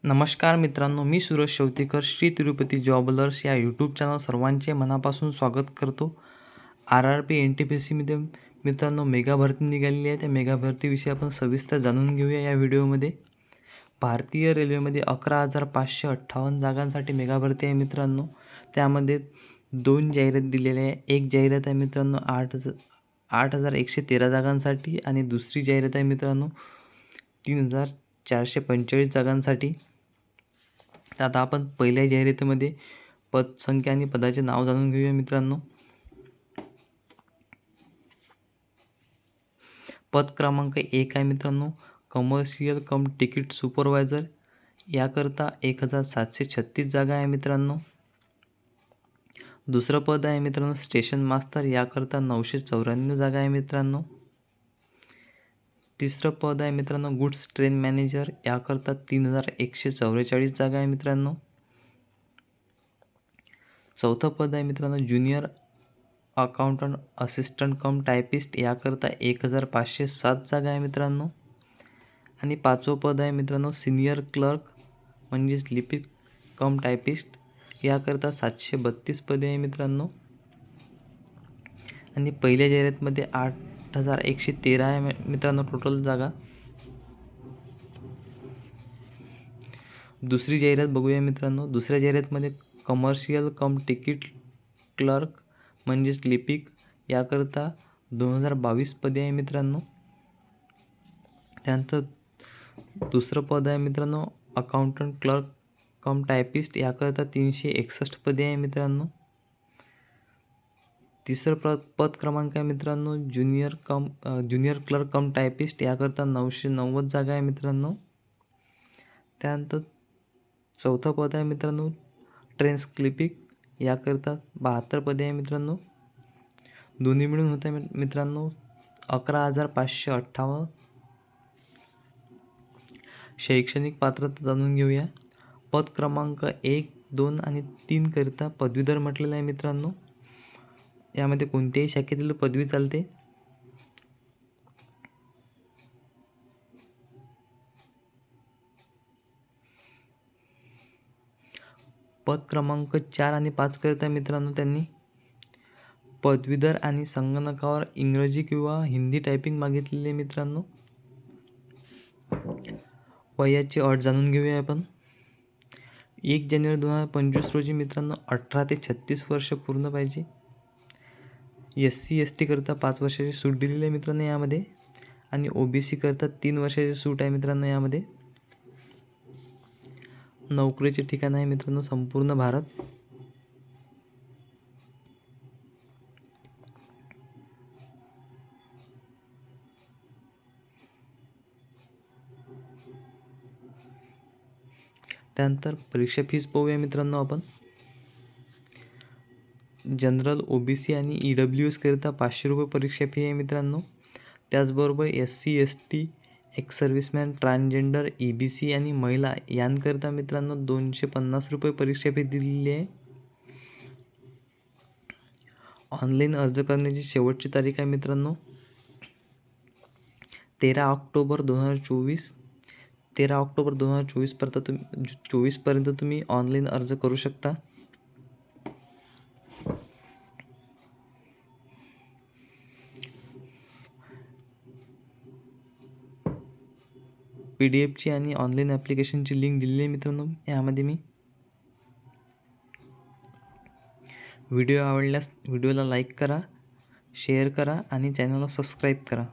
नमस्कार मित्रांनो, मी सुरेश शेवतेकर श्री तिरुपती जॉबलर्स या यूट्यूब चॅनल सर्वांचे मनापासून स्वागत करतो. RRB NTPCमध्ये मित्रांनो मेगा भरती निघालेली आहे. त्या मेगा भरतीविषयी आपण सविस्तर जाणून घेऊया या व्हिडिओमध्ये. भारतीय रेल्वेमध्ये 11,558 जागांसाठी मेगा भरती आहे मित्रांनो. त्यामध्ये 2 जाहिरात दिलेल्या आहे. एक जाहिरात आहे मित्रांनो 8,113 जागांसाठी आणि दुसरी जाहिरात आहे मित्रांनो 3,445 जागांसाठी. तर आता आपण पहिल्या जाहिरातीमध्ये पदसंख्या आणि पदाचे नाव जाणून घेऊया मित्रांनो. पद क्रमांक 1 आहे मित्रांनो कमर्शियल कम तिकीट सुपरवायझर, याकरता 1,736 जागा आहे मित्रांनो. दुसरं पद आहे मित्रांनो स्टेशन मास्तर, याकरता 994 जागा आहे मित्रांनो. तिसरं पद आहे मित्रांनो गुड्स ट्रेन मॅनेजर, याकरता 3,144 जागा आहे मित्रांनो. चौथं पद आहे मित्रांनो ज्युनियर अकाउंटंट असिस्टंट कम टायपिस्ट, याकरता 1,507 जागा आहे मित्रांनो. आणि पाचवं पद आहे मित्रांनो सिनियर क्लर्क म्हणजेच लिपिक कम टायपिस्ट, याकरता 732 पदे आहे मित्रांनो. आणि पहिल्या जाहिरातीमध्ये 8,113 आहे मित्रांनो टोटल जागा. दुसरी जाहिरात बघूया मित्रांनो. दुसऱ्या जाहिरातीमध्ये कमर्शियल कम तिकीट क्लर्क म्हणजेच लिपिक, याकरता 2,022 पदे आहे मित्रांनो. त्यानंतर दुसरं पद आहे मित्रांनो अकाउंटंट क्लर्क कम टायपिस्ट, याकरता 361 पदे आहे मित्रांनो. तिसरं पद क्रमांक आहे मित्रांनो ज्युनियर क्लर्क कम टायपिस्ट, याकरता 990 जागा आहे मित्रांनो. त्यानंतर चौथं पद आहे मित्रांनो ट्रान्सक्रिप्ट, याकरता 72 पदे आहे मित्रांनो. दोन्ही मिळून होत आहे मित्रांनो 11,558. शैक्षणिक पात्रता जाणून घेऊया. पद क्रमांक 1, 2 आणि 3 करिता पदवीधर म्हटलेलं आहे मित्रांनो. यामध्ये कोणत्याही शाखेतील पदवी चालते. पद क्रमांक 4 आणि 5 करिता मित्रांनो त्यांनी पदवीधर आणि संगणकावर इंग्रजी किंवा हिंदी टायपिंग मागितलेली आहे मित्रांनो. वयाची अट जाणून घेऊया आपण. 1 जानेवारी 2025 रोजी मित्रांनो 18 ते 36 वर्ष पूर्ण पाहिजे. SC ST करता 5 वर्षाची सूट दिलेली आहे मित्रांनो यामध्ये. आणि OBC करता 3 वर्षाची सूट आहे मित्रांनो यामध्ये. नोकरीचे ठिकाण आहे मित्रांनो संपूर्ण भारत. त्यानंतर परीक्षा फीस पाहूया मित्रांनो आपण. जनरल OBC आणि EWS करिता 500 रुपये परीक्षा फी आहे मित्रांनो. त्याचबरोबर SC ST ex serviceman transgender EBC आणि महिला यांकरिता मित्रांनो 250 रुपये परीक्षा फी दिलेली आहे. ऑनलाईन अर्ज करण्याची शेवटची तारीख आहे मित्रांनो 13 ऑक्टोबर 2024. 13 ऑक्टोबर 2024 पर्यंत तुम्ही ऑनलाईन अर्ज करू शकता. PDF आणि ऑनलाईन ॲप्लिकेशनची लिंक दिलेली आहे मित्रांनो यामध्ये मी. व्हिडिओ आवडल्यास व्हिडिओला लाईक करा, शेअर करा आणि चॅनलला सबस्क्राईब करा.